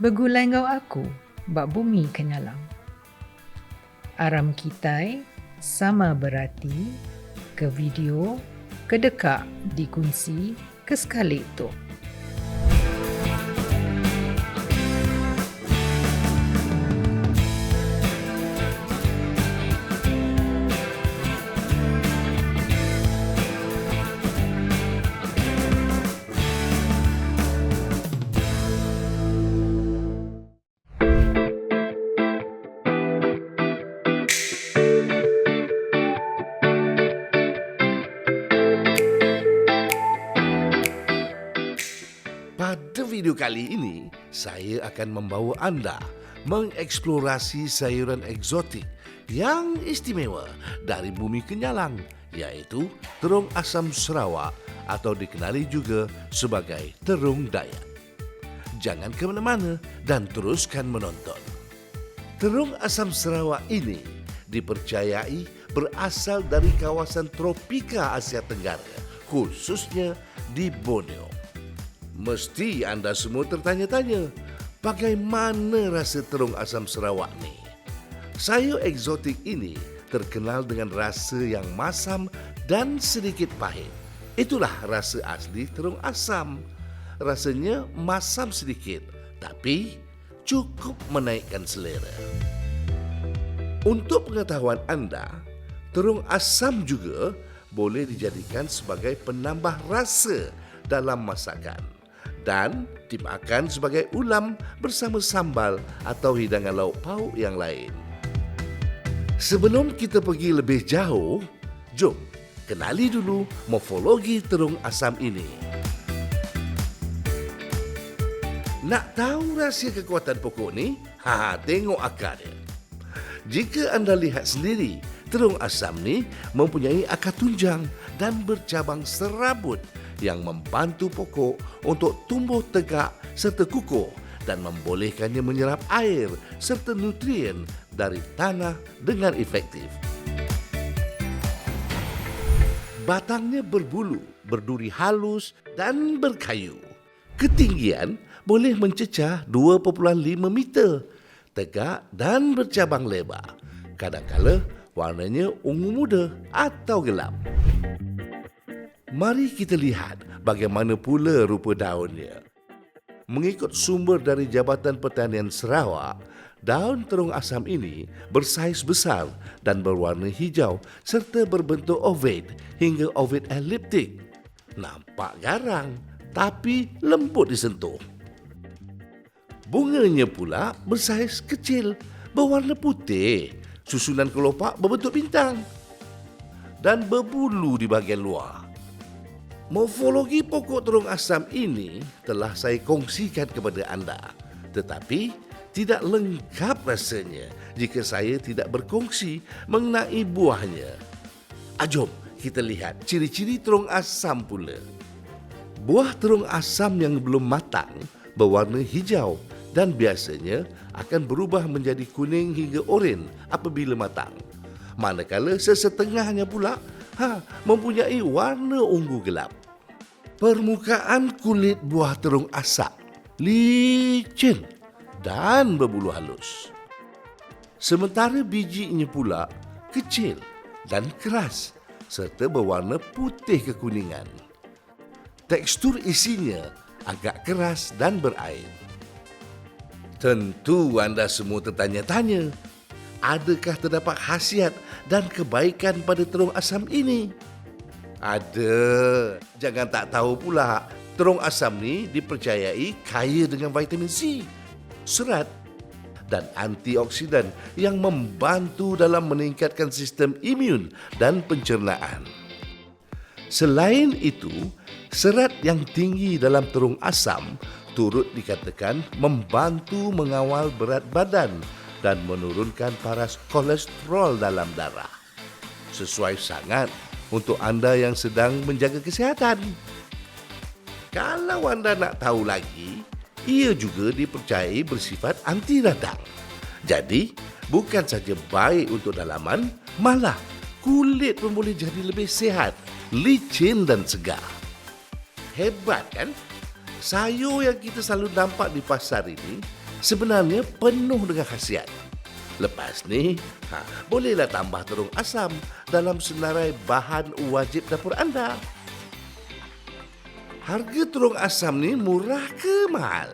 Begulai ngau aku, bak bumi kenyalang. Aram kitai sama berarti ke video, ke dekak dikunci, ke sekali tu. Pada video kali ini, saya akan membawa anda mengeksplorasi sayuran eksotik yang istimewa dari bumi Kenyalang, iaitu terung asam Sarawak atau dikenali juga sebagai terung Dayak. Jangan ke mana-mana dan teruskan menonton. Terung asam Sarawak ini dipercayai berasal dari kawasan tropika Asia Tenggara, khususnya di Borneo. Mesti anda semua tertanya-tanya, bagaimana rasa terung asam Sarawak ni? Sayur eksotik ini terkenal dengan rasa yang masam dan sedikit pahit. Itulah rasa asli terung asam. Rasanya masam sedikit, tapi cukup menaikkan selera. Untuk pengetahuan anda, terung asam juga boleh dijadikan sebagai penambah rasa dalam masakan dan dimakan sebagai ulam bersama sambal atau hidangan lauk pauk yang lain. Sebelum kita pergi lebih jauh, jom kenali dulu morfologi terung asam ini. Nak tahu rahsia kekuatan pokok ni? Tengok akar dia. Jika anda lihat sendiri, terung asam ni mempunyai akar tunjang dan bercabang serabut yang membantu pokok untuk tumbuh tegak serta kukuh dan membolehkannya menyerap air serta nutrien dari tanah dengan efektif. Batangnya berbulu, berduri halus dan berkayu. Ketinggian boleh mencecah 2.5 meter, tegak dan bercabang lebar. Kadang-kala warnanya ungu muda atau gelap. Mari kita lihat bagaimana pula rupa daunnya. Mengikut sumber dari Jabatan Pertanian Sarawak, daun terung asam ini bersaiz besar dan berwarna hijau serta berbentuk oval hingga oval eliptik. Nampak garang tapi lembut disentuh. Bunganya pula bersaiz kecil, berwarna putih, susunan kelopak berbentuk bintang dan berbulu di bahagian luar. Morfologi pokok terung asam ini telah saya kongsikan kepada anda, tetapi tidak lengkap rasanya jika saya tidak berkongsi mengenai buahnya. Jom kita lihat ciri-ciri terung asam pula. Buah terung asam yang belum matang berwarna hijau dan biasanya akan berubah menjadi kuning hingga oranye apabila matang. Manakala sesetengahnya pula mempunyai warna ungu gelap. Permukaan kulit buah terung asam licin dan berbulu halus. Sementara bijinya pula kecil dan keras serta berwarna putih kekuningan. Tekstur isinya agak keras dan berair. Tentu anda semua tertanya-tanya, adakah terdapat khasiat dan kebaikan pada terung asam ini? Ada. Jangan tak tahu pula, terung asam ni dipercayai kaya dengan vitamin C, serat dan antioksidan yang membantu dalam meningkatkan sistem imun dan pencernaan. Selain itu, serat yang tinggi dalam terung asam turut dikatakan membantu mengawal berat badan dan menurunkan paras kolesterol dalam darah. Sesuai sangat untuk anda yang sedang menjaga kesihatan. Kalau anda nak tahu lagi, ia juga dipercayai bersifat anti radang. Jadi, bukan saja baik untuk dalaman, malah kulit pun boleh jadi lebih sihat, licin dan segar. Hebat kan? Sayur yang kita selalu nampak di pasar ini sebenarnya penuh dengan khasiat. Lepas ni, bolehlah tambah terung asam dalam senarai bahan wajib dapur anda. Harga terung asam ni murah ke mahal?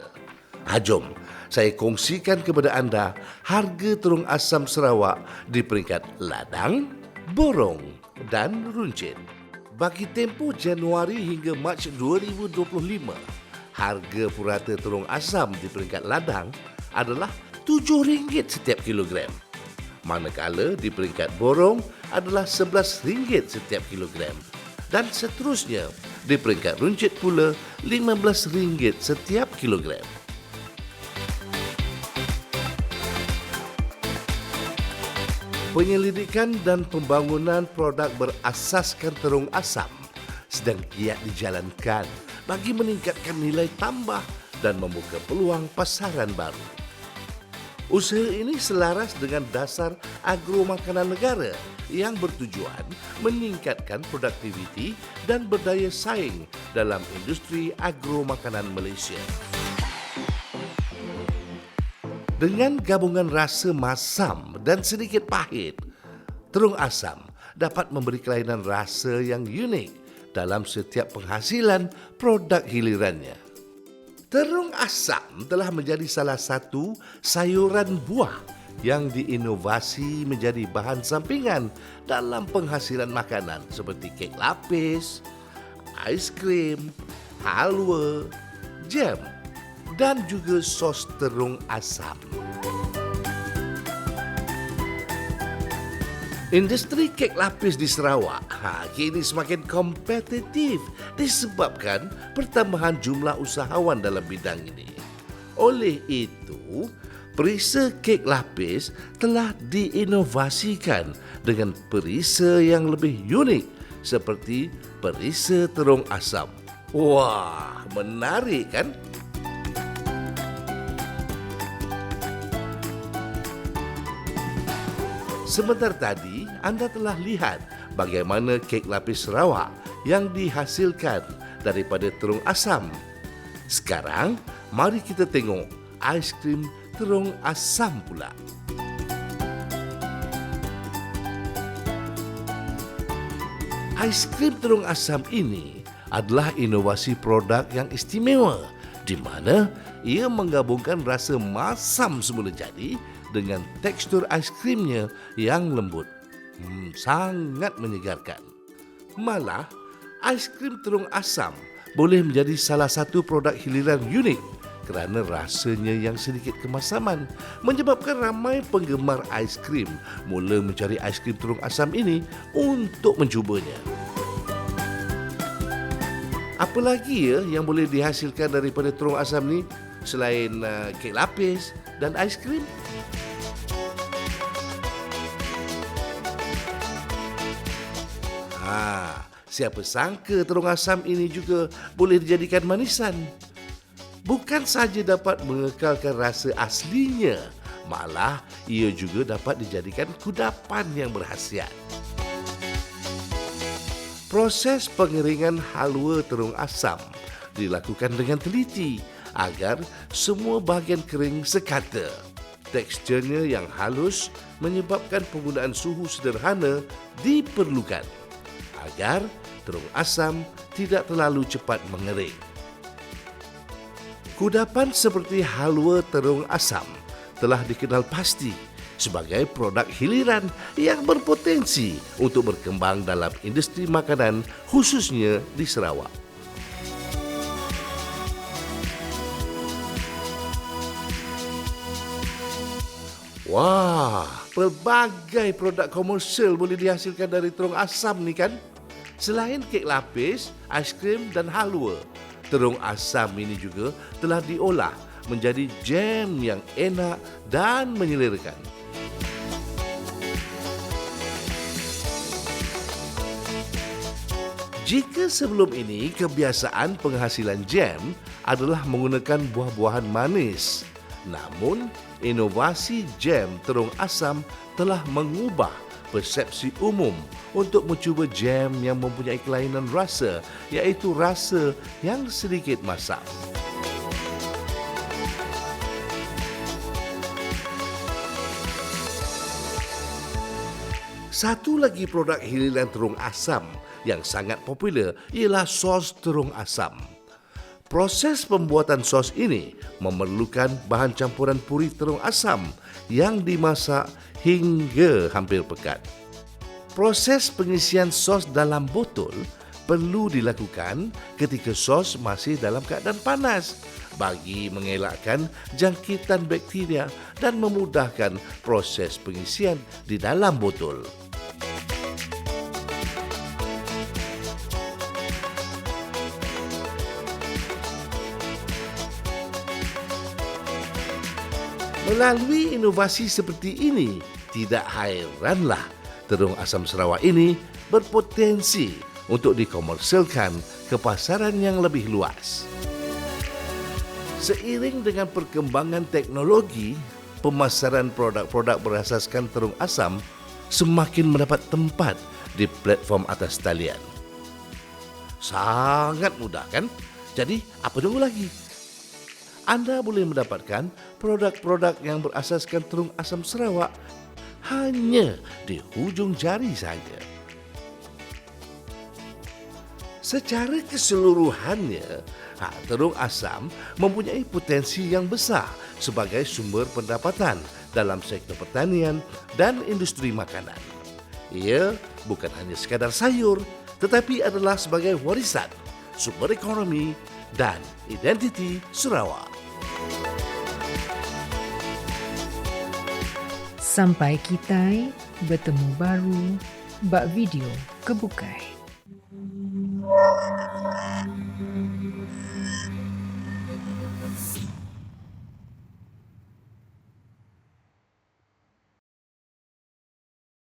Jom, saya kongsikan kepada anda harga terung asam Sarawak di peringkat ladang, borong dan runcit. Bagi tempoh Januari hingga Mac 2025, harga purata terung asam di peringkat ladang adalah RM7 setiap kilogram. Manakala di peringkat borong adalah RM11 setiap kilogram. Dan seterusnya, di peringkat runcit pula RM15 setiap kilogram. Penyelidikan dan pembangunan produk berasaskan terung asam sedang giat dijalankan bagi meningkatkan nilai tambah dan membuka peluang pasaran baru. Usaha ini selaras dengan dasar agro makanan negara yang bertujuan meningkatkan produktiviti dan berdaya saing dalam industri agro makanan Malaysia. Dengan gabungan rasa masam dan sedikit pahit, terung asam dapat memberi kelainan rasa yang unik dalam setiap penghasilan produk hilirannya. Terung asam telah menjadi salah satu sayuran buah yang diinovasi menjadi bahan sampingan dalam penghasilan makanan seperti kek lapis, aiskrim, halwa, jam dan juga sos terung asam. Industri kek lapis di Sarawak kini semakin kompetitif disebabkan pertambahan jumlah usahawan dalam bidang ini. Oleh itu, perisa kek lapis telah diinovasikan dengan perisa yang lebih unik seperti perisa terung asam. Wah, menarik kan? Sebentar tadi, anda telah lihat bagaimana kek lapis Sarawak yang dihasilkan daripada terung asam. Sekarang, mari kita tengok aiskrim terung asam pula. Aiskrim terung asam ini adalah inovasi produk yang istimewa di mana ia menggabungkan rasa masam semula jadi dengan tekstur aiskrimnya yang lembut. Sangat menyegarkan. Malah, aiskrim terung asam boleh menjadi salah satu produk hiliran unik kerana rasanya yang sedikit kemasaman menyebabkan ramai penggemar aiskrim mula mencari aiskrim terung asam ini untuk mencubanya. Apa lagi yang boleh dihasilkan daripada terung asam ni selain kek lapis dan aiskrim? Siapa sangka terung asam ini juga boleh dijadikan manisan. Bukan sahaja dapat mengekalkan rasa aslinya, malah ia juga dapat dijadikan kudapan yang berkhasiat. Proses pengeringan halwa terung asam dilakukan dengan teliti agar semua bahagian kering sekata. Teksturnya yang halus menyebabkan penggunaan suhu sederhana diperlukan agar terung asam tidak terlalu cepat mengering. Kudapan seperti halwa terung asam telah dikenal pasti sebagai produk hiliran yang berpotensi untuk berkembang dalam industri makanan khususnya di Sarawak. Wah, pelbagai produk komersial boleh dihasilkan dari terung asam ni kan? Selain kek lapis, aiskrim dan halwa, terung asam ini juga telah diolah menjadi jam yang enak dan menyelerakan. Jika sebelum ini kebiasaan penghasilan jam adalah menggunakan buah-buahan manis, namun inovasi jam terung asam telah mengubah persepsi umum untuk mencuba jam yang mempunyai kelainan rasa, iaitu rasa yang sedikit masam. Satu lagi produk hiliran terung asam yang sangat popular ialah sos terung asam. Proses pembuatan sos ini memerlukan bahan campuran puri terung asam yang dimasak hingga hampir pekat. Proses pengisian sos dalam botol perlu dilakukan ketika sos masih dalam keadaan panas bagi mengelakkan jangkitan bakteria dan memudahkan proses pengisian di dalam botol. Melalui inovasi seperti ini, tidak hairanlah terung asam Sarawak ini berpotensi untuk dikomersilkan ke pasaran yang lebih luas. Seiring dengan perkembangan teknologi, pemasaran produk-produk berasaskan terung asam semakin mendapat tempat di platform atas talian. Sangat mudah kan? Jadi, apa tunggu lagi? Anda boleh mendapatkan produk-produk yang berasaskan terung asam Sarawak hanya di hujung jari saja. Secara keseluruhannya, terung asam mempunyai potensi yang besar sebagai sumber pendapatan dalam sektor pertanian dan industri makanan. Ia bukan hanya sekadar sayur, tetapi adalah sebagai warisan, sumber ekonomi dan identiti Sarawak. Sampai kita bertemu baru bak video kebukai.